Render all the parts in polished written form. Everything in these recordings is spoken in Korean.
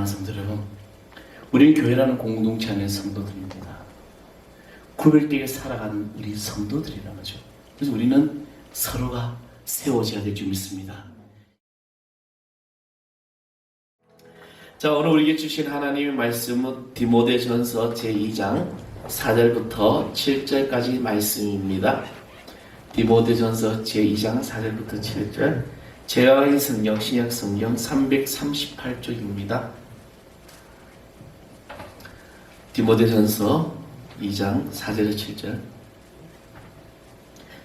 사랑하는 성도 여러분, 우리는 교회라는 공동체 안에 성도들입니다. 구별되게 살아가는 우리 성도들이라는 거죠. 그래서 우리는 서로가 세워져야 될 줄 믿습니다. 자, 오늘 우리에게 주신 하나님의 말씀은 디모데전서 제2장 4절부터 7절까지 말씀입니다. 디모데전서 제2장 4절부터 7절, 제가 가진 성경, 신약 성경 338쪽입니다. 디모데전서 2장 4절에서 7절.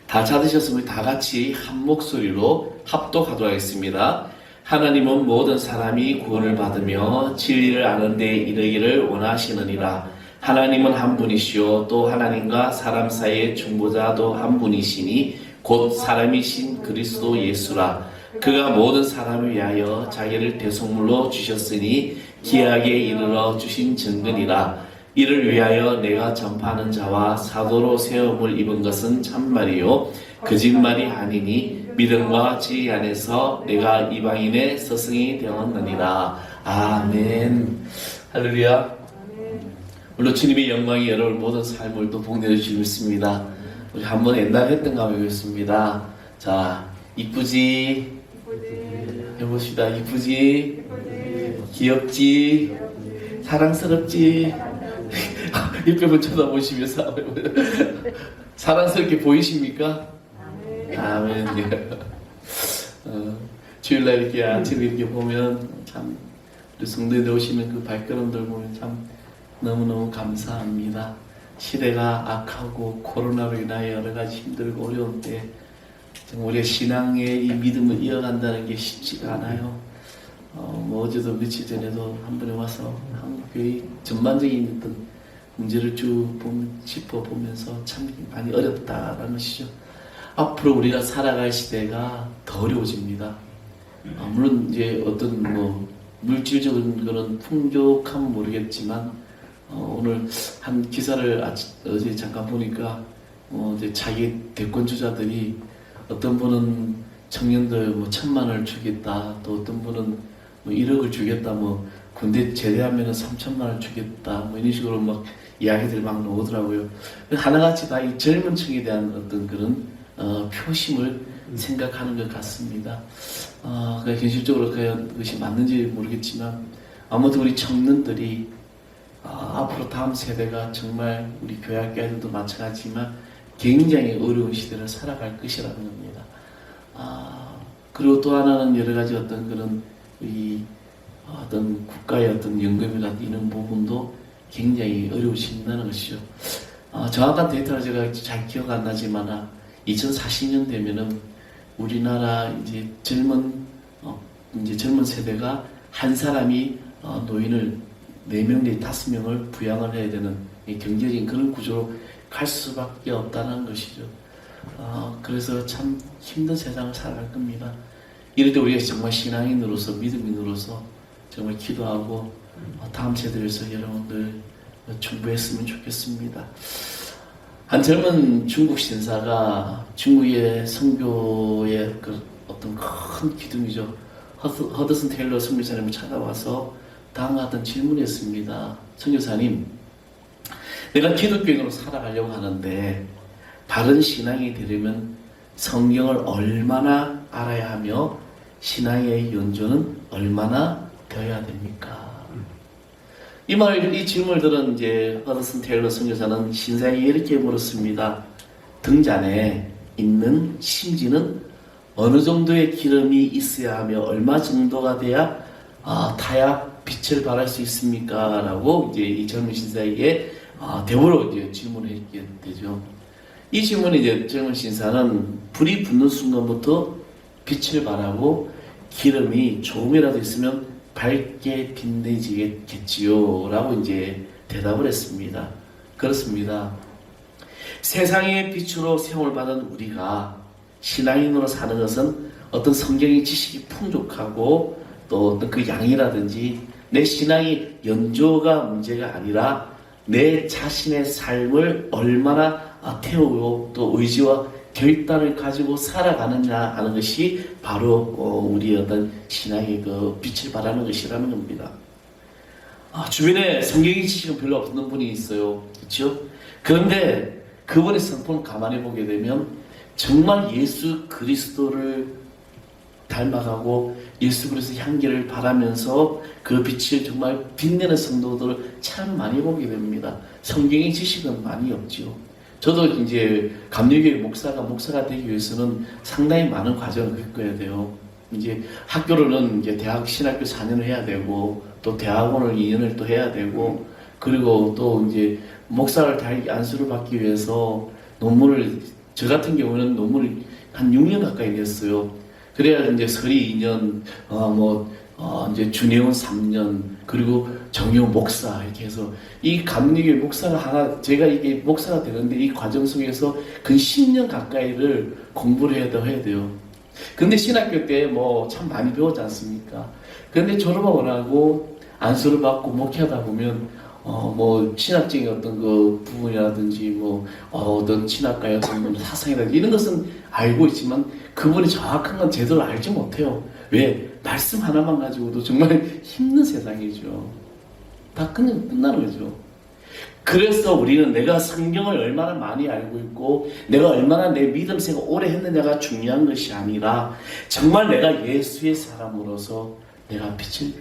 다 찾으셨으면 다 같이 한 목소리로 합독하도록 하겠습니다. 하나님은 모든 사람이 구원을 받으며 진리를 아는 데 이르기를 원하시느니라. 하나님은 한 분이시요 또 하나님과 사람 사이의 중보자도 한 분이시니 곧 사람이신 그리스도 예수라. 그가 모든 사람을 위하여 자기를 대속물로 주셨으니 기하게 이르러 주신 증거니라. 이를 위하여 내가 전파하는 자와 사도로 세움을 입은 것은 참말이요 거짓말이 아니니 믿음과 지혜 안에서 내가 이방인의 스승이 되었느니라. 아멘. 할렐루야. 물론 주님의 영광이 여러분 모든 삶을 또 복내려 주십니다. 우리 한번 옛날에 했던 거 한번 해보겠습니다. 자, 이쁘지? 해봅시다. 이쁘지? 귀엽지? 사랑스럽지? 옆에만 쳐다보시면서 사랑스럽게 보이십니까? 아멘. 주일날 이렇게 아침에 이렇게 보면 참 우리 성도들 오시는 그 발걸음들 보면 참 너무너무 감사합니다. 시대가 악하고 코로나로 인하여 여러 가지 힘들고 어려운 때 우리의 신앙의 이 믿음을 이어간다는 게 쉽지가 않아요. 어제도 며칠 전에도 한 분이 와서 한국교회 전반적인 어떤 문제를 쭉 짚어보면서 참 많이 어렵다라는 것이죠. 앞으로 우리가 살아갈 시대가 더 어려워집니다. 물론 이제 어떤 물질적인 그런 풍족함은 모르겠지만 오늘 한 기사를 어제 잠깐 보니까 이제 자기 대권 주자들이 어떤 분은 청년들 1,000만 원을 주겠다, 또 어떤 분은 1억을 주겠다, 군대 제대하면은 3,000만 원을 주겠다, 이런 식으로 막 이야기들이 막 나오더라고요. 하나같이 다 이 젊은 층에 대한 어떤 그런 표심을 생각하는 것 같습니다. 그러니까 현실적으로 그것이 맞는지 모르겠지만 아무튼 우리 청년들이 앞으로 다음 세대가 정말 우리 교회학교들도 마찬가지지만 굉장히 어려운 시대를 살아갈 것이라는 겁니다. 그리고 또 하나는 여러 가지 어떤 그런 어떤 국가의 어떤 연금이라든지 이런 부분도 굉장히 어려우신다는 것이죠. 정확한 데이터를 제가 잘 기억 안 나지만 2040년 되면은 우리나라 이제 젊은 세대가 한 사람이 노인을 4명 내지 5명을 부양을 해야 되는 경제적인 그런 구조로 갈 수밖에 없다는 것이죠. 그래서 참 힘든 세상을 살아갈 겁니다. 이럴 때 우리가 정말 신앙인으로서 믿음인으로서 정말 기도하고 다음 세대에서 여러분들 중보했으면 좋겠습니다. 한 젊은 중국 신사가 중국의 선교의 그 어떤 큰 기둥이죠. 허드슨 테일러 선교사님을 찾아와서 다음과 같은 질문을 했습니다. 선교사님, 내가 기독교인으로 살아가려고 하는데 바른 신앙이 되려면 성경을 얼마나 알아야 하며 신앙의 연조는 얼마나 되어야 됩니까? 이 질문을 들은 이제 허드슨 테일러 선교사는 신사에게 이렇게 물었습니다. 등잔에 있는 심지는 어느 정도의 기름이 있어야 하며 얼마 정도가 돼야 타야 빛을 발할 수 있습니까? 라고 이제 이 젊은 신사에게 대보로 이제 질문을 했게 되죠. 이 질문에 이제 젊은 신사는 불이 붙는 순간부터 빛을 발하고 기름이 조금이라도 있으면 밝게 빛내지겠지요 라고 이제 대답을 했습니다. 그렇습니다. 세상의 빛으로 세움을 받은 우리가 신앙인으로 사는 것은 어떤 성경의 지식이 풍족하고 또 어떤 그 양이라든지 내 신앙이 연조가 문제가 아니라 내 자신의 삶을 얼마나 태우고 또 의지와 결단을 가지고 살아가느냐 하는 것이 바로 우리의 어떤 신앙의 그 빛을 발하는 것이라는 겁니다. 주변에 성경의 지식은 별로 없는 분이 있어요. 그렇죠? 그런데 그분의 성품을 가만히 보게 되면 정말 예수 그리스도를 닮아가고 예수 그리스도의 향기를 바라면서 그 빛을 정말 빛내는 성도들을 참 많이 보게 됩니다. 성경의 지식은 많이 없지요. 저도 이제 감리교회 목사가 되기 위해서는 상당히 많은 과정을 겪어야 돼요. 이제 학교로는 이제 대학 신학교 4년을 해야 되고 또 대학원을 2년을 또 해야 되고 그리고 또 이제 목사를 안수를 받기 위해서 저 같은 경우는 논문을 한 6년 가까이 냈어요. 그래야 이제 설이 2년, 이제 준혜원 3년, 그리고 정효 목사 이렇게 해서 이 감리교회 목사가 제가 이게 목사가 되는데 이 과정 속에서 근 10년 가까이를 공부를 해야 돼요. 근데 신학교 때 참 많이 배웠지 않습니까? 그런데 졸업하고 나고 안수를 받고 목회하다 보면 신학적인 어떤 그 부분이라든지 어떤 신학가의 어떤 사상이라든지 이런 것은 알고 있지만 그분이 정확한 건 제대로 알지 못해요. 왜? 말씀 하나만 가지고도 정말 힘든 세상이죠. 다 그냥 끝나는 거죠. 그래서 우리는 내가 성경을 얼마나 많이 알고 있고 내가 얼마나 내 믿음 생활 오래 했느냐가 중요한 것이 아니라 정말 내가 예수의 사람으로서 내가 빛을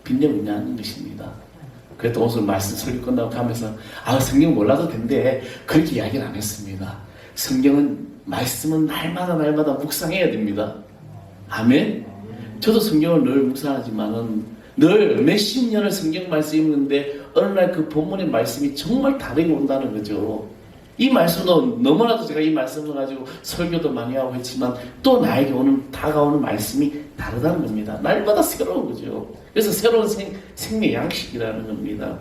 빛내고 있냐는 것입니다. 그래서 오늘 말씀 설교 끝나고 가면서 성경 몰라도 된대 그렇게 이야기는 안 했습니다. 말씀은 날마다 묵상해야 됩니다. 아멘. 저도 성경을 늘 묵상하지만은 늘 몇십 년을 성경 말씀 읽는데 어느 날 그 본문의 말씀이 정말 다르게 온다는 거죠. 이 말씀도 너무나도 제가 이 말씀을 가지고 설교도 많이 하고 했지만 또 나에게 다가오는 말씀이 다르다는 겁니다. 날마다 새로운 거죠. 그래서 새로운 생명 양식이라는 겁니다.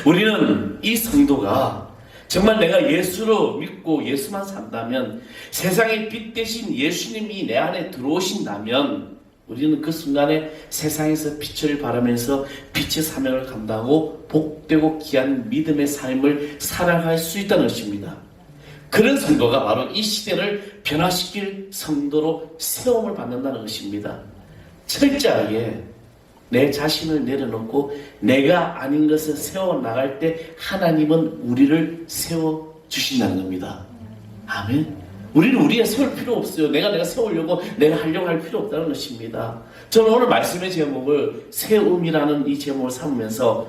우리는 이 성도가 정말 내가 예수로 믿고 예수만 산다면 세상의 빛 대신 예수님이 내 안에 들어오신다면 우리는 그 순간에 세상에서 빛을 바라면서 빛의 사명을 감당하고 복되고 귀한 믿음의 삶을 살아갈 수 있다는 것입니다. 그런 성도가 바로 이 시대를 변화시킬 성도로 세움을 받는다는 것입니다. 철저하게 내 자신을 내려놓고 내가 아닌 것을 세워나갈 때 하나님은 우리를 세워주신다는 겁니다. 아멘. 우리는 우리가 세울 필요 없어요. 내가 세우려고 내가 하려고 할 필요 없다는 것입니다. 저는 오늘 말씀의 제목을 세움이라는 이 제목을 삼으면서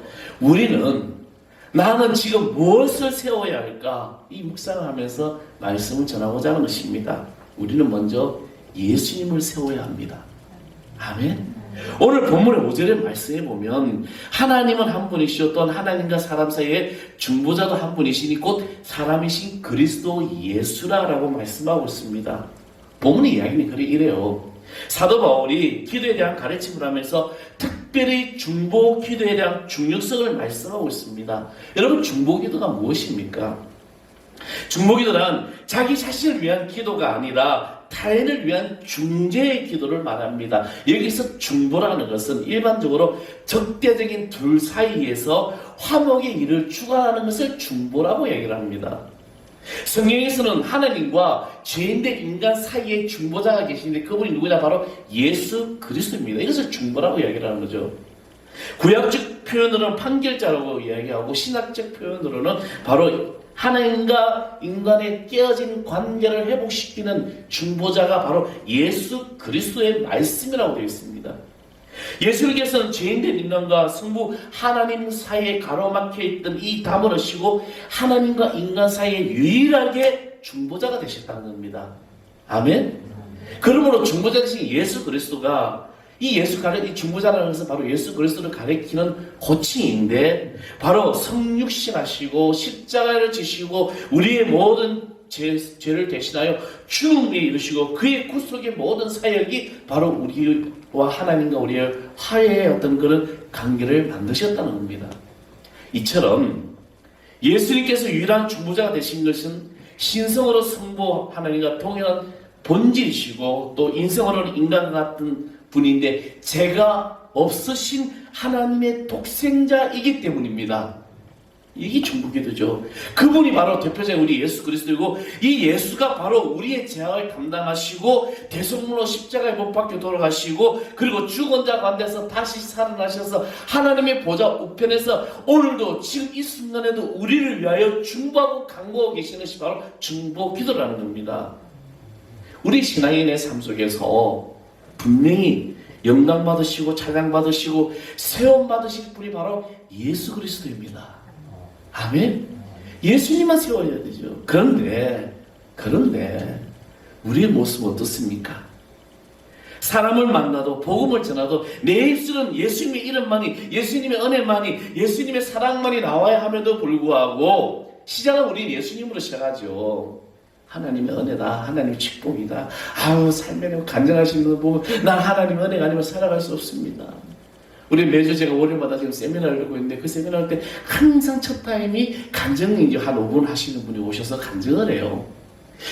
나는 지금 무엇을 세워야 할까? 이 묵상을 하면서 말씀을 전하고자 하는 것입니다. 우리는 먼저 예수님을 세워야 합니다. 아멘. 오늘 본문의 5절의 말씀에 보면 하나님은 한 분이시오 또한 하나님과 사람 사이에 중보자도 한 분이시니 곧 사람이신 그리스도 예수라라고 말씀하고 있습니다. 본문의 이야기는 이래요. 사도 바울이 기도에 대한 가르침을 하면서 특별히 중보 기도에 대한 중요성을 말씀하고 있습니다. 여러분 중보 기도가 무엇입니까? 중보 기도란 자기 자신을 위한 기도가 아니라 타인을 위한 중재의 기도를 말합니다. 여기서 중보라는 것은 일반적으로 적대적인 둘 사이에서 화목의 일을 추구하는 것을 중보라고 얘기를 합니다. 성경에서는 하나님과 죄인된 인간 사이에 중보자가 계시는데 그분이 누구냐? 바로 예수 그리스도입니다. 이것을 중보라고 얘기를 하는 거죠. 구약적 표현으로는 판결자라고 이야기하고 신학적 표현으로는 바로 하나님과 인간의 깨어진 관계를 회복시키는 중보자가 바로 예수 그리스도의 말씀이라고 되어 있습니다. 예수님께서는 죄인된 인간과 성부 하나님 사이에 가로막혀 있던 이 담을 하시고 하나님과 인간 사이에 유일하게 중보자가 되셨다는 겁니다. 아멘. 그러므로 중보자 되신 예수 그리스도가 이 중보자라는 것은 바로 예수 그리스도를 가리키는 호칭인데 바로 성육신하시고 십자가를 지시고 우리의 모든 죄를 대신하여 죽음에 이르시고 그의 구속의 모든 사역이 바로 우리와 하나님과 우리의 화해의 어떤 그런 관계를 만드셨다는 겁니다. 이처럼 예수님께서 유일한 중보자가 되신 것은 신성으로 성부 하나님과 동일한 본질이시고 또 인성으로는 인간과 같은 분인데 죄가 없으신 하나님의 독생자이기 때문입니다. 이게 중보기도죠. 그분이 바로 대표적인 우리 예수 그리스도이고 이 예수가 바로 우리의 죄악을 담당하시고 대속물로 십자가에 못 박혀 돌아가시고 그리고 죽은 자 가운데서 다시 살아나셔서 하나님의 보좌 우편에서 오늘도 지금 이 순간에도 우리를 위하여 중보하고 간구하고 계시는 것이 바로 중보기도라는 겁니다. 우리 신앙인의 삶 속에서 분명히 영광 받으시고 찬양 받으시고 세움 받으실 분이 바로 예수 그리스도입니다. 아멘. 예수님만 세워야 되죠. 그런데 우리의 모습은 어떻습니까? 사람을 만나도 복음을 전하도 내 입술은 예수님의 이름만이, 예수님의 은혜만이, 예수님의 사랑만이 나와야 함에도 불구하고 시작은 우리 예수님으로 시작하죠. 하나님의 은혜다, 하나님의 축복이다. 아우 삶에 간절하신 분 보고 난 하나님의 은혜가 아니면 살아갈 수 없습니다. 우리 매주 제가 월요일마다 지금 세미나를 하고 있는데 그 세미나 할 때 항상 첫 타임이 간증이 이제 한 5분 하시는 분이 오셔서 간증을 해요.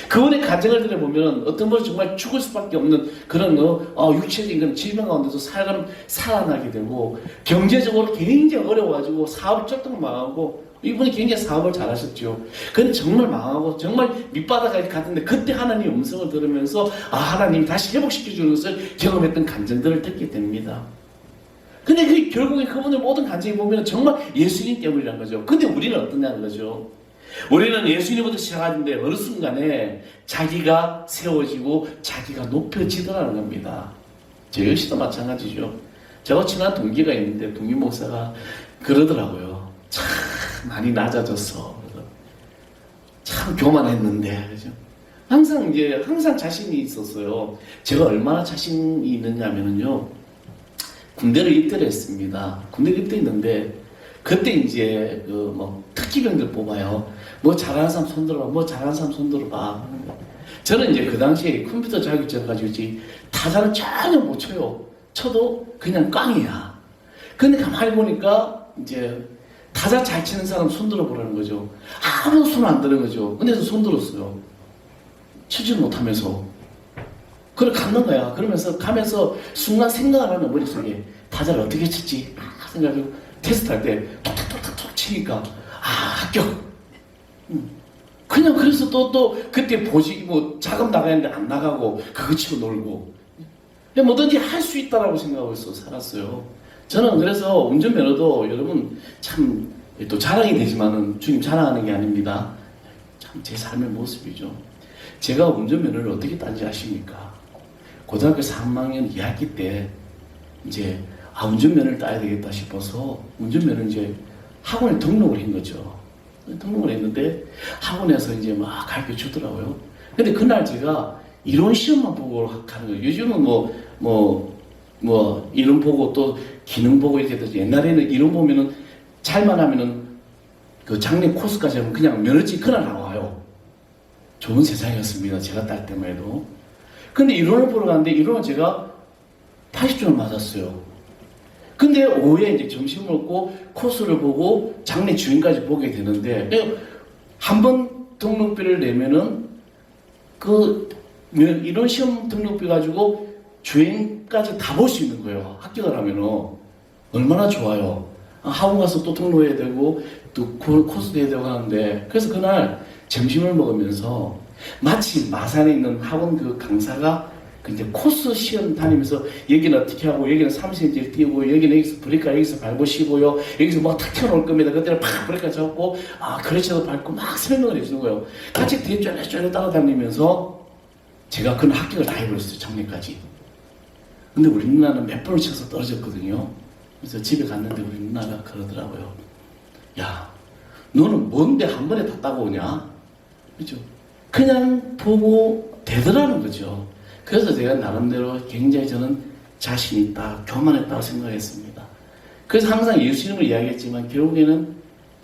그분의 간증을 들어보면 어떤 분은 정말 죽을 수밖에 없는 그런 육체적인 그런 질병 가운데서 사람 살아나게 되고 경제적으로 굉장히 어려워가지고 사업이 쩔뚝 망하고 이분이 굉장히 사업을 잘하셨죠. 근데 정말 망하고 정말 밑바닥까지 갔는데 그때 하나님의 음성을 들으면서 하나님이 다시 회복시켜주는 것을 경험했던 간증들을 듣게 됩니다. 근데 결국에 그분의 모든 간증이 보면 정말 예수님 때문이라는 거죠. 근데 우리는 어떠냐는 거죠. 우리는 예수님부터 시작하는데 어느 순간에 자기가 세워지고 자기가 높여지더라는 겁니다. 저 역시도 마찬가지죠. 저와 친한 동기가 있는데 동기 목사가 그러더라고요. 참 많이 낮아졌어. 참 교만했는데 그죠? 항상 자신이 있었어요. 제가 얼마나 자신이 있느냐면요. 군대를 입대를 했습니다. 군대를 입대했는데 그때 이제 특기병들 뽑아요. 뭐 잘하는 사람 손들어봐. 뭐 잘하는 사람 손들어봐. 저는 이제 그 당시에 컴퓨터 자격증 가지고 타자를 전혀 못 쳐요. 쳐도 그냥 꽝이야. 근데 가만히 보니까 이제 타자 잘 치는 사람 손들어 보라는 거죠. 아무도 손 안 드는 거죠. 근데 저 손 들었어요. 치지 못하면서. 그래 가는 거야. 그러면서 가면서 순간 생각을 하는 머릿속에 타자를 어떻게 쳤지? 생각하고 테스트할 때 톡톡톡톡 치니까 합격. 그냥 그래서 또 그때 자금 나가는데 안 나가고 그거 치고 놀고 뭐든지 할 수 있다라고 생각하고 살았어요. 저는 그래서 운전면허도 여러분 참 또 자랑이 되지만은 주님 자랑하는 게 아닙니다. 참 제 삶의 모습이죠. 제가 운전면허를 어떻게 딴지 아십니까? 고등학교 3학년 2학기 때 이제 운전면허를 따야 되겠다 싶어서 운전면허 이제 학원에 등록을 한 거죠. 등록을 했는데 학원에서 이제 막 가르쳐 주더라고요. 근데 그날 제가 이론 시험만 보고 가는 거예요. 요즘은 이론 보고 또 기능 보고 이렇게 되죠. 옛날에는 이론 보면은 잘만 하면은 그 장례 코스까지 하면 그냥 면허증이 그날 나와요. 좋은 세상이었습니다. 제가 딸 때만 해도. 근데 이론을 보러 갔는데 이론은 제가 80점을 맞았어요. 근데 오후에 이제 점심 먹고 코스를 보고 장례 주행까지 보게 되는데 한 번 등록비를 내면은 이론 시험 등록비 가지고 주행까지 다 볼 수 있는 거예요. 합격을 하면은 얼마나 좋아요. 학원 가서 또 등록해야 되고 또 코스도 해야 되고 하는데 그래서 그날 점심을 먹으면서 마치 마산에 있는 학원 그 강사가 이제 코스 시험 다니면서 여기는 어떻게 하고 여기는 3cm를 띄우고 여기는 여기서 브레이크 여기서 밟으시고요 여기서 뭐 탁 튀어나올 겁니다. 그때는 팍 브레이크 잡고 크러치도 밟고 막 설명을 해주는 거예요. 같이 뒤에 쫄래쫄래 따라다니면서 제가 그날 합격을 다 해버렸어요. 작년까지. 근데 우리 누나는 몇 번을 쳐서 떨어졌거든요. 그래서 집에 갔는데 우리 누나가 그러더라고요. 야, 너는 뭔데 한 번에 다 따고 오냐? 그죠? 그냥 보고 되더라는 거죠. 그래서 제가 나름대로 굉장히 저는 자신 있다, 교만했다고 생각했습니다. 그래서 항상 예수님을 이야기했지만 결국에는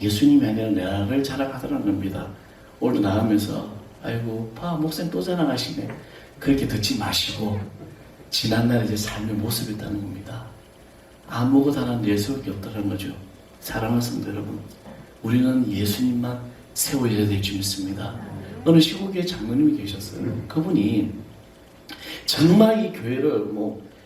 예수님이 아니라 나를 자랑하더라는 겁니다. 오늘 나가면서 아이고 목사님 또 자랑하시네. 그렇게 듣지 마시고 지난날의 제 삶의 모습이 있다는 겁니다. 아무것도 안 하는 예수밖에 없다는 거죠. 사랑하는 성도 여러분, 우리는 예수님만 세워야 될 줄 믿습니다. 어느 시국에 장로님이 계셨어요. 그분이 정말 이 교회를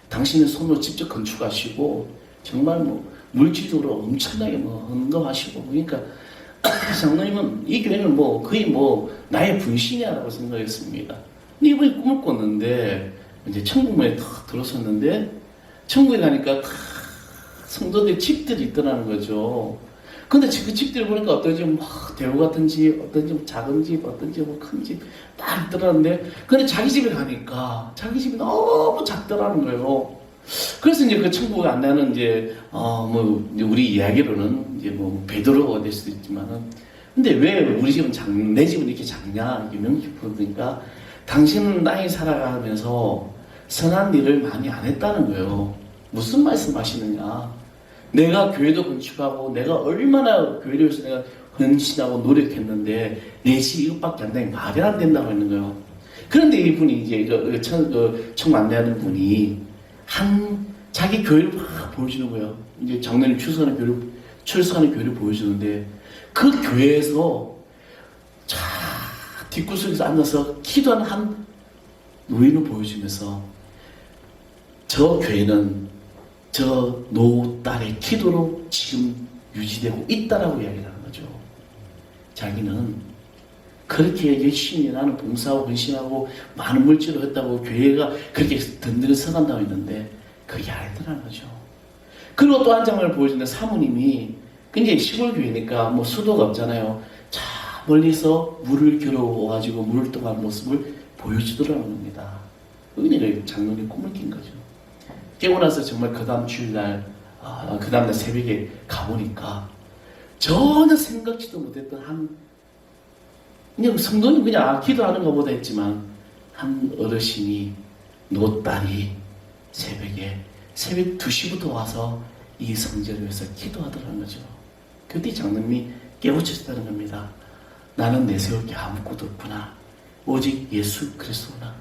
당신의 손으로 직접 건축하시고 정말 물질적으로 엄청나게 헌금하시고 그러니까 장로님은 이 교회는 뭐 거의 뭐 나의 분신이라고 생각했습니다. 근데 이번에 꿈을 꿨는데 이제 천국문에 탁 들어섰는데 천국에 가니까 탁 성도들 집들이 있더라는 거죠. 근데 그 집들 보니까 어떤 집 막 대우 같은 집, 어떤 집 작은 집, 어떤 집 큰 집 딱 있더라는데, 근데 자기 집에 가니까 자기 집이 너무 작더라는 거예요. 그래서 이제 그 천국에 안내하는 이제 뭐 우리 이야기로는 이제 뭐 베드로가 될 수도 있지만은, 근데 왜 우리 집은 내 집은 이렇게 작냐 이렇게 명확히 물으니까 당신은 땅에 살아가면서 선한 일을 많이 안 했다는 거예요. 무슨 말씀하시느냐? 내가 교회도 건축하고 내가 얼마나 교회를 위해서 내가 헌신하고 노력했는데 내 집 이것밖에 안 되니 말이 안 된다고 하는 거예요. 그런데 이분이 이제 청 안내하는 분이 자기 교회를 막 보여주는 거예요. 이제 장로님 출석하는 교회를 보여주는데 그 교회에서 뒷구석에서 앉아서 기도하는 한 노인을 보여주면서 저 교회는 저 노딸의 기도로 지금 유지되고 있다라고 이야기를 하는 거죠. 자기는 그렇게 열심히 나는 봉사하고 헌신하고 많은 물질을 했다고 교회가 그렇게 든든히 서간다고 했는데 그게 아니더라는 거죠. 그리고 또 한 장면을 보여주는데 사모님이 굉장히 시골 교회니까 뭐 수도가 없잖아요. 자 멀리서 물을 겨뤄와가지고 물을 떠가는 모습을 보여주더라는 겁니다. 은혜를 장로님 꿈을 낀 거죠. 깨고 나서 정말 그 다음 주일날, 그 다음날 새벽에 가보니까 전혀 생각지도 못했던 그냥 성도님 그냥 기도하는 것보다 했지만 한 어르신이 노딸이 새벽 2시부터 와서 이 성전을 위해서 기도하더라는 거죠. 그때 장로님이 깨우쳤다는 겁니다. 나는 내세울 게 아무것도 없구나. 오직 예수 그리스도나.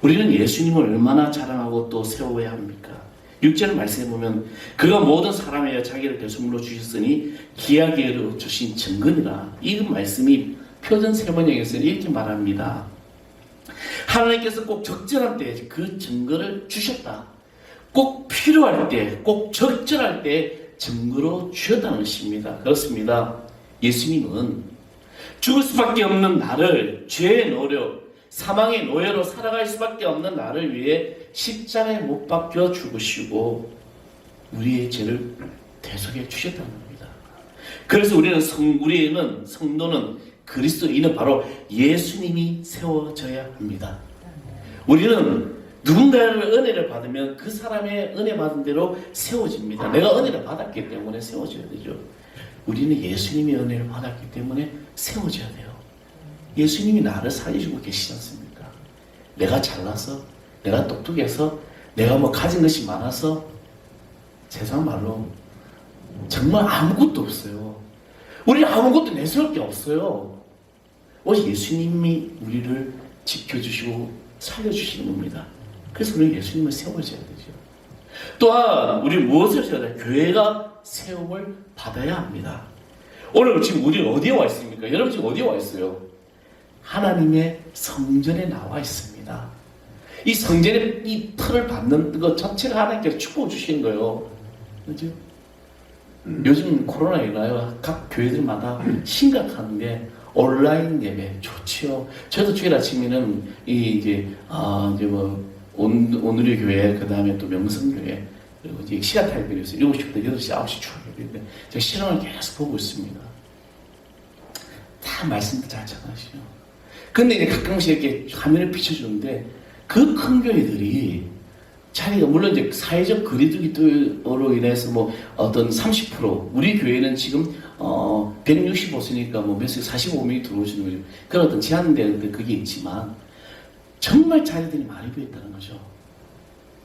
우리는 예수님을 얼마나 자랑하고 또 세워야 합니까? 6절 말씀에 보면 그가 모든 사람에게 자기를 대속물로 주셨으니 기하게 주신 증거니라. 이 말씀이 표전 세번역에서는 이렇게 말합니다. 하나님께서 꼭 적절한 때에 그 증거를 주셨다. 꼭 필요할 때, 꼭 적절할 때 증거로 주셨다는 것입니다. 그렇습니다. 예수님은 죽을 수밖에 없는 나를 죄의 노력, 사망의 노예로 살아갈 수밖에 없는 나를 위해 십자가에 못 박혀 죽으시고 우리의 죄를 대속해 주셨다는 겁니다. 그래서 우리는 성도는 그리스도인은 바로 예수님이 세워져야 합니다. 우리는 누군가를 은혜를 받으면 그 사람의 은혜 받은 대로 세워집니다. 내가 은혜를 받았기 때문에 세워져야 되죠. 우리는 예수님의 은혜를 받았기 때문에 세워져야 돼요. 예수님이 나를 살리시고 계시지 않습니까? 내가 잘나서, 내가 똑똑해서, 내가 뭐 가진 것이 많아서 세상 말로 정말 아무것도 없어요. 우리는 아무것도 내세울 게 없어요. 오직 예수님이 우리를 지켜주시고 살려주시는 겁니다. 그래서 우리는 예수님을 세워줘야 되죠. 또한 우리 무엇을 세워야 돼요? 교회가 세움을 받아야 합니다. 오늘 지금 우리 어디에 와 있습니까? 여러분 지금 어디에 와 있어요? 하나님의 성전에 나와 있습니다. 이 성전의 이 틀을 받는 것 자체가 하나님께서 축복을 주시는 거예요. 그죠? 요즘 코로나19가 각 교회들마다 심각한데 온라인 예배 좋지요. 저도 주일 아침에는 오늘의 교회, 그 다음에 또 명성교회, 그리고 이제 시간 타입이 있어요. 7시부터 8시, 9시 추억인데 제가 실험을 계속 보고 있습니다. 다 말씀도 잘 전하시죠. 근데 이제 가끔씩 이렇게 화면을 비춰주는데 그 큰 교회들이 자기가 물론 이제 사회적 거리두기로 인해서 뭐 어떤 30% 우리 교회는 지금 165세니까 뭐 몇세 45명이 들어오시는 거죠. 그런 어떤 제한된 그게 있지만 정말 자기들이 많이 비었다는 거죠.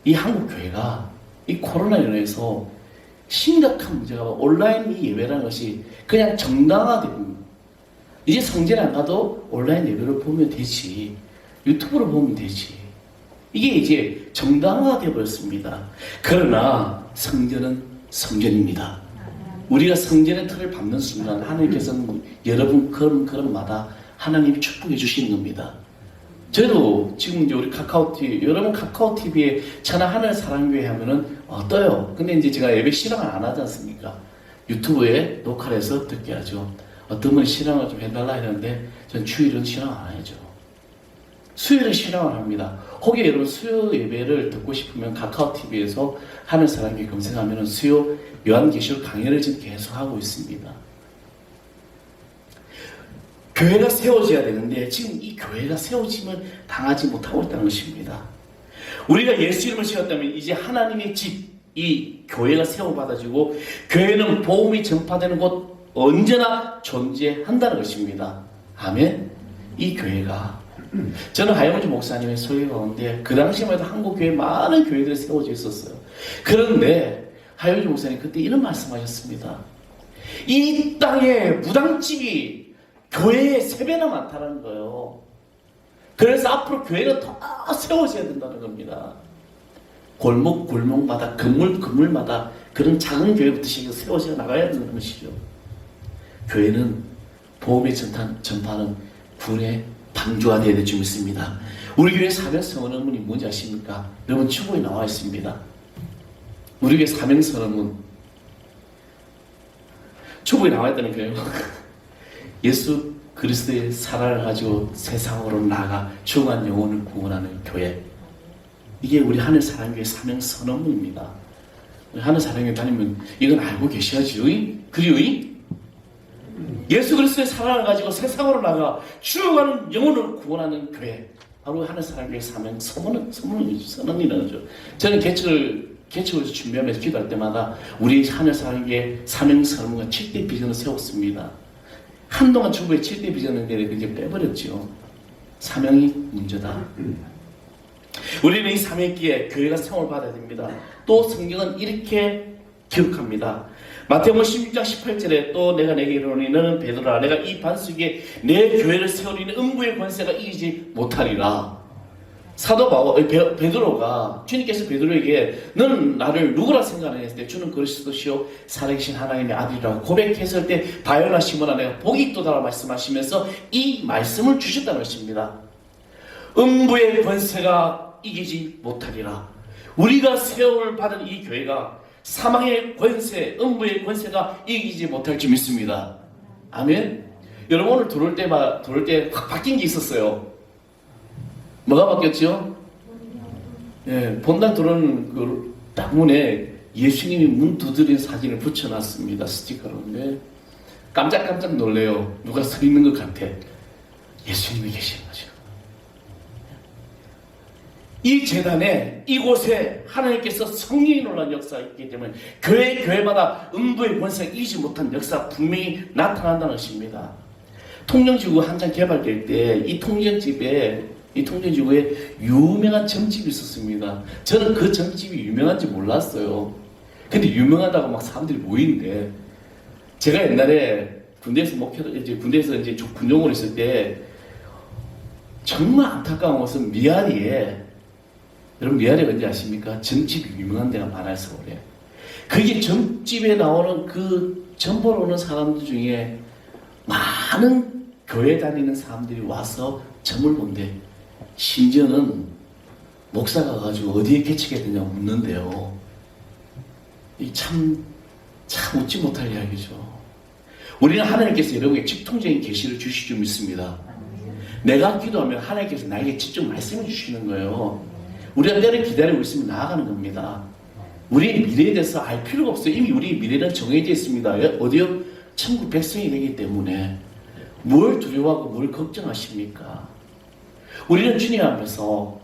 이 한국 교회가 이 코로나로 인해서 심각한 문제가 온라인 이 예배라는 것이 그냥 정당화됩니다. 이제 성전에 안 가도 온라인 예배를 보면 되지. 유튜브로 보면 되지. 이게 이제 정당화되어 버렸습니다. 그러나 성전은 성전입니다. 우리가 성전의 틀을 밟는 순간 하나님께서는 여러분 그런마다 하나님이 축복해 주시는 겁니다. 저도 지금 이제 우리 여러분 카카오TV에 천하 하늘 사랑교회 하면은 떠요. 근데 이제 제가 예배 실황을 안 하지 않습니까? 유튜브에 녹화를 해서 듣게 하죠. 어떤 분이 신앙을 좀 해달라 했는데 전 주일은 신앙 안 해죠. 수요일은 신앙을 합니다. 혹여 여러분 수요 예배를 듣고 싶으면 카카오TV에서 하는 사람이 검색하면 수요 요한계시록 강연을 지금 계속 하고 있습니다. 교회가 세워져야 되는데 지금 이 교회가 세워짐을 당하지 못하고 있다는 것입니다. 우리가 예수 이름을 세웠다면 이제 하나님의 집, 이 교회가 세워받아지고 교회는 복음이 전파되는 곳 언제나 존재한다는 것입니다. 아멘. 이 교회가 저는 하영주 목사님의 소개 가운데 그 당시만 해도 한국 교회 많은 교회들이 세워져 있었어요. 그런데 하영주 목사님 그때 이런 말씀하셨습니다. 이 땅에 무당집이 교회에 3배나 많다는 거예요. 그래서 앞으로 교회가 더 세워져야 된다는 겁니다. 골목마다 건물마다 그런 작은 교회부터 세워져 나가야 되는 것이죠. 교회는 복음의 전파는 군의 방주가 되어야 될 줄 믿습니다. 우리 교회 사명선언문이 뭔지 아십니까? 여러분 추구에 나와 있습니다. 우리 교회 사명선언문 추구에 나와 있다는 거예요. 예수 그리스도의 사랑을 가지고 세상으로 나아가 죽어간 영혼을 구원하는 교회. 이게 우리 하늘사랑교회 사명선언문입니다. 우리 하늘사랑교회 다니면 이건 알고 계셔야지요. 그리고 예수 그리스도의 사랑을 가지고 세상으로 나가 죽어가는 영혼을 구원하는 교회. 바로 하늘사랑교회 선언이라는 거죠. 저는 개척을 준비하면서 기도할 때마다 우리 하늘사랑교회 사명선언문과 7대 비전을 세웠습니다. 한동안 중국의 7대 비전을 이제 빼버렸죠. 사명이 문제다. 우리는 이 사명기에 교회가 세움을 받아야 됩니다. 또 성경은 이렇게 기록합니다. 마태복음 16장 18절에 또 내가 내게 이르노니 너는 베드로라 내가 이 반석 위에 내 교회를 세우리니 음부의 권세가 이기지 못하리라. 사도 바울 베드로가 주님께서 베드로에게 너는 나를 누구라 생각하느냐 했을 때 주는 그리스도시요 살아계신 하나님의 아들이라고 고백했을 때 바요나 시몬아 내가 복이 있도다 말씀하시면서 이 말씀을 주셨다는 것입니다. 음부의 권세가 이기지 못하리라. 우리가 세움을 받은 이 교회가 사망의 권세, 음부의 권세가 이기지 못할 줄 믿습니다. 아멘. 여러분 오늘 들어올 때 확 바뀐 게 있었어요. 뭐가 바뀌었죠? 예, 본당 들어오는 그 딱 문에 예수님이 문 두드린 사진을 붙여놨습니다. 스티커로. 네. 깜짝깜짝 놀래요. 누가 서 있는 것 같아. 예수님이 계신 거죠. 이 재단에 이곳에 하나님께서 성령이 놀란 역사가 있기 때문에 교회마다 음부의 권세가 이기지 못한 역사가 분명히 나타난다는 것입니다. 통영지구 한창 개발될 때 이 통영지구에 유명한 점집이 있었습니다. 저는 그 점집이 유명한지 몰랐어요. 근데 유명하다고 막 사람들이 모이는데 제가 옛날에 군대에서 군대에서 군용으로 있을 때 정말 안타까운 것은 미아리에 여러분 미아리가 뭔지 아십니까? 점집이 유명한 데가 많아요. 서울에. 그게 점집에 나오는 그 점 보러 오는 사람들 중에 많은 교회 다니는 사람들이 와서 점을 본대. 심지어는 목사가 가지고 어디에 개척해야 되냐고 묻는데요. 참 웃지 못할 이야기죠. 우리는 하나님께서 여러분에게 직통적인 계시를 주실 줄 믿습니다. 내가 기도하면 하나님께서 나에게 직접 말씀해 주시는 거예요. 우리가 때를 기다리고 있으면 나아가는 겁니다. 우리의 미래에 대해서 알 필요가 없어요. 이미 우리의 미래는 정해져 있습니다. 어디요? 천국 백성이 되기 때문에 뭘 두려워하고 뭘 걱정하십니까? 우리는 주님 앞에서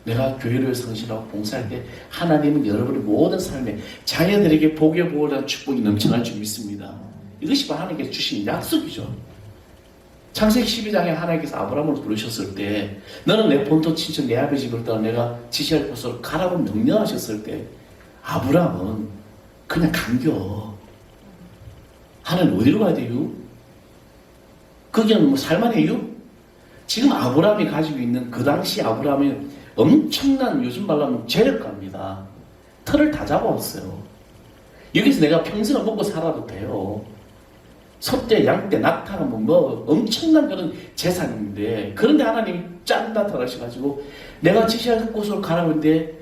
내가 교회를 성실하고 봉사할 때 하나님은 여러분의 모든 삶에 자녀들에게 복의 보호라는 축복이 넘쳐날 줄 믿습니다. 이것이 바로 하나님께서 주신 약속이죠. 창세기 12장에 하나님께서 아브라함을 부르셨을 때 너는 내 본토 친척 내 아버지 집을 떠나 내가 지시할 곳으로 가라고 명령하셨을 때 아브라함은 그냥 감겨. 하나님 어디로 가야 돼요? 거기는 살만해요? 지금 아브라함이 가지고 있는 그 당시 아브라함이 엄청난 요즘 말로 하면 재력가입니다. 털을 다 잡아왔어요. 여기서 내가 평생을 먹고 살아도 돼요. 소떼, 양떼, 낙타, 뭐 엄청난 그런 재산인데 그런데 하나님이 짠 나타나셔가지고 내가 지시할 곳으로 가라고 했는데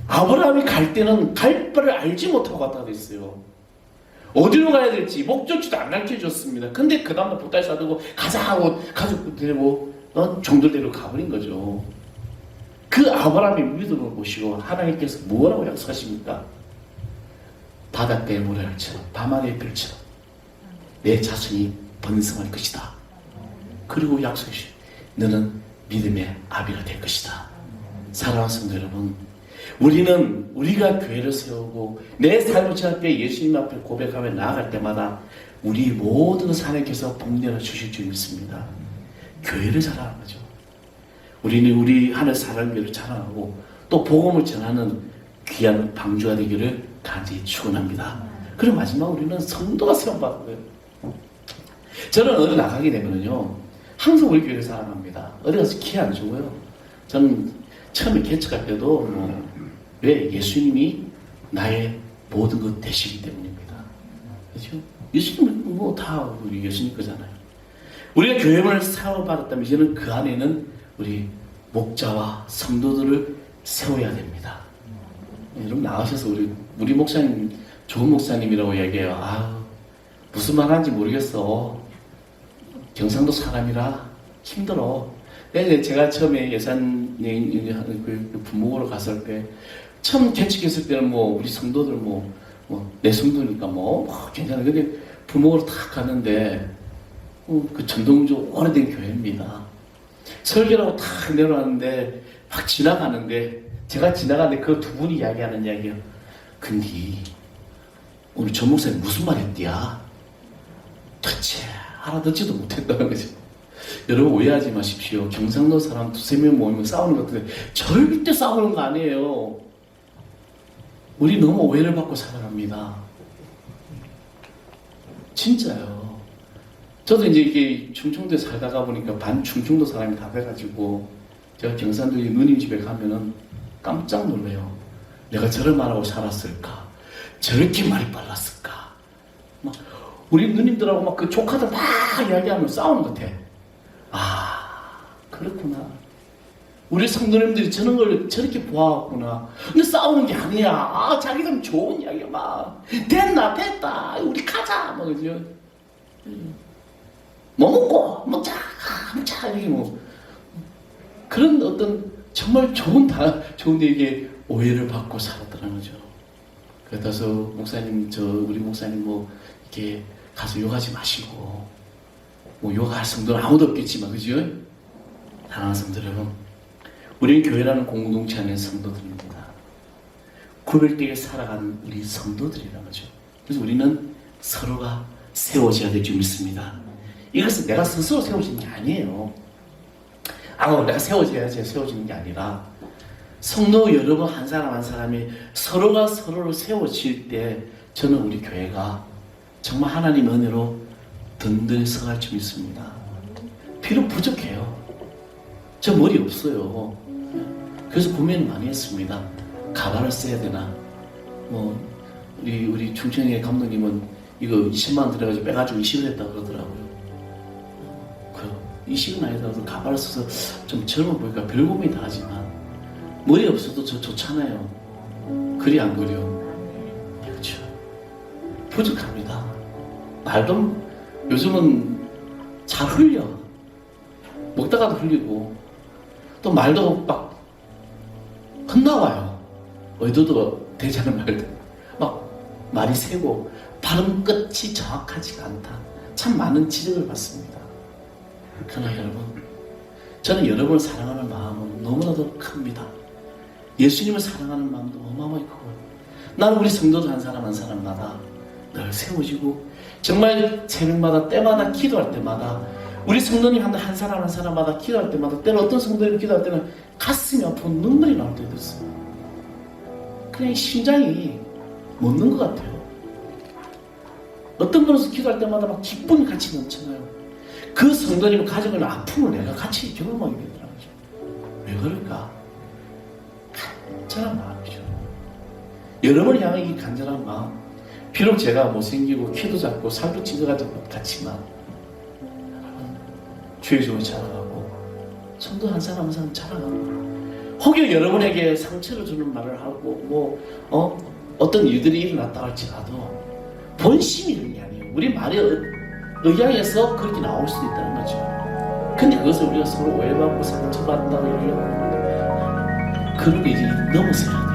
아브라함이 갈 때는 갈 바를 알지 못하고 갔다 그랬어요. 어디로 가야 될지 목적지도 안 가르쳐줬습니다. 근데 그 다음날 보따리 싸들고 가자 하고 가족들 데리고 종들대로 가버린 거죠. 그 아브라함의 믿음을 보시고 하나님께서 뭐라고 약속하십니까? 바닷가의 모래알처럼 밤하늘의 별처럼 내 자손이 번성할 것이다. 그리고 약속하시오. 너는 믿음의 아비가 될 것이다. 사랑하는 성도 여러분, 우리는 우리가 교회를 세우고 내 삶을 앞에 예수님 앞에 고백하며 나아갈 때마다 우리 모든 것을 하나님께서 복내어 주실 줄 믿습니다. 교회를 자랑하는 거죠. 우리는 우리 하늘 사랑교회를 자랑하고 또 복음을 전하는 귀한 방주가 되기를 간절히 축원합니다. 그리고 마지막 우리는 성도가 세움받는 거예요. 저는 어디 나가게 되면요 항상 우리 교회를 사랑합니다. 어디 가서 키 안 주고요. 저는 처음에 개척할 때도 왜 예수님이 나의 모든 것 되시기 때문입니다. 그렇죠? 예수님은 다 우리 예수님 거잖아요. 우리가 교회를 사랑받았다면 이제는 그 안에는 우리 목자와 성도들을 세워야 됩니다. 여러분 나가셔서 우리 목사님 좋은 목사님이라고 얘기해요. 무슨 말 하는지 모르겠어. 경상도 사람이라 힘들어. 제가 처음에 예산 부목으로 갔을 때 처음 개척했을 때는 우리 성도들 내 성도니까 괜찮아. 근데 부목으로 딱 갔는데 그 전동조 오래된 교회입니다. 설교라고 탁 내려놨는데 막 지나가는데 제가 지나가는데 그 두 분이 이야기하는 이야기예요. 근데 오늘 전 목사님 무슨 말 했디야? 도대체 알아듣지도 못했다는 거죠. 여러분 오해하지 마십시오. 경상도 사람 두세 명 모이면 싸우는 것 같은데 절대 싸우는 거 아니에요. 우리 너무 오해를 받고 살아갑니다. 진짜요. 저도 이제 이게 충청도에 살다가 보니까 반 충청도 사람이 다 돼가지고 제가 경상도에 누님 집에 가면은 깜짝 놀래요. 내가 저런 말하고 살았을까? 저렇게 말이 빨랐을까? 우리 누님들하고 막 그 조카들 막 이야기하면 싸우는 것 같아. 그렇구나. 우리 성도님들이 저런 걸 저렇게 보아왔구나. 근데 싸우는 게 아니야. 자기들 좋은 이야기야. 됐다. 우리 가자. 그죠? 먹고, 먹자. 이게 그런 어떤 정말 좋은 얘기에 오해를 받고 살았다는 거죠. 그래서 목사님, 우리 목사님 이렇게 가서 욕하지 마시고, 욕할 성도는 아무도 없겠지만, 그죠? 사랑하는 성도 여러분, 우리는 교회라는 공동체 안에 성도들입니다. 구별되게 살아가는 우리 성도들이라는 거죠. 그래서 우리는 서로가 세워져야 될 줄 믿습니다. 이것은 내가 스스로 세워지는 게 아니에요. 내가 세워져야지 세워지는 게 아니라 성도 여러분 한 사람 한 사람이 서로가 서로를 세워질 때 저는 우리 교회가 정말 하나님 은혜로 든든히 서갈 줄 믿습니다. 비록 부족해요. 저 머리 없어요. 그래서 고민을 많이 했습니다. 가발을 써야 되나? 우리 충청의 감독님은 이거 20만 원 들여가지고 빼가지고 이식을 했다 그러더라고요. 20은 아니더라도 가발을 써서 좀 젊어 보니까 별 고민이 다 하지만 머리 없어도 좋잖아요. 그리 안 그려? 그렇죠. 부족합니다. 말도 요즘은 잘 흘려. 먹다가도 흘리고 또 말도 막 헛나와요. 의도도 되지 않은 말들. 말이 새고 발음 끝이 정확하지가 않다. 참 많은 지적을 받습니다. 그러나 여러분, 저는 여러분을 사랑하는 마음은 너무나도 큽니다. 예수님을 사랑하는 마음도 어마어마하게 크고 나는 우리 성도들 한 사람 한 사람마다 늘 세워지고 정말 새벽마다 때마다 기도할 때마다 우리 성도님 한 사람 한 사람마다 기도할 때마다 때로 어떤 성도님 기도할 때는 가슴이 아프고 눈물이 나올 때도 있어요. 그냥 심장이 멎는 것 같아요. 어떤 분에서 기도할 때마다 막 기쁨이 같이 넘쳐나요. 그 성도님 가정의 아픔을 내가 같이 경험하게 되더라고요. 왜 그럴까? 간절한 마음이죠. 여러분을 향한 이 간절한 마음, 비록 제가 못생기고 키도 작고 살도 찢어가지고 같지만 주의 종을 자랑하고 성도 한 사람 한 사람 자랑하고 혹여 여러분에게 상처를 주는 말을 하고 어떤 일들이 일어났다 할지라도 본심이 그런 게 아니에요. 우리 말에 의향해서 그렇게 나올 수도 있다는 거죠. 근데 그것을 우리가 서로 오해받고 상처받는다고 얘기하고 그런 게 이제 넘어서야 돼.